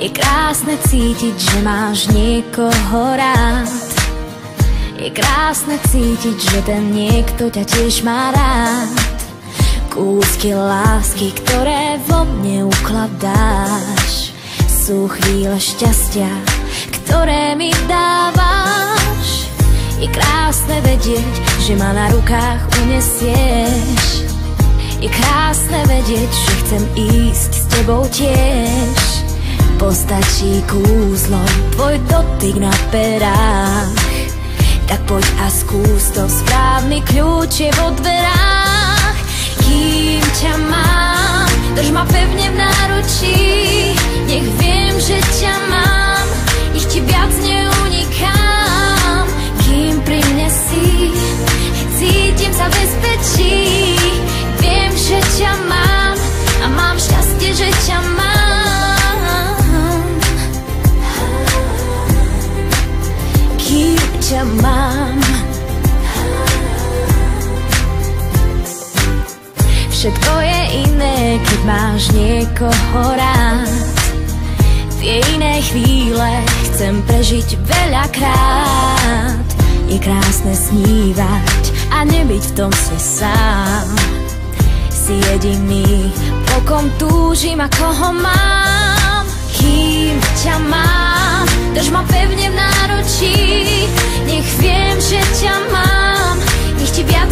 Je krásne cítiť, že máš niekoho rád. Je krásne cítiť, že ten niekto ťa tiež má rád. Kúsky lásky, ktoré vo mne ukladáš, sú chvíle šťastia, ktoré mi dávaš. Je krásne vedieť, že ma na rukách unesieš. Je krásne vedieť, že chcem ísť s tebou tiež. Postačí kúzlo, tvoj dotyk na perách. Tak poď a skús to, správny kľúč je vo dverách. Kým ťa mám, drž ma pevne v náručí. Nech viem, že ťa mám, nech ti viac neunikám. Kým pri mne si, cítim sa bezpečí. Viem, že ťa mám a mám šťastie, že ťa mám. Kým ťa mám. Všetko je iné, keď máš niekoho rád. Tie iné chvíle chcem prežiť veľakrát. Je krásne snívať a nebyť v tom sne sám. Si jediný, po kom túžim a koho mám. Kým ťa mám, drž ma pevne v náručí. Nech viem, že ťa mám, nech ti viac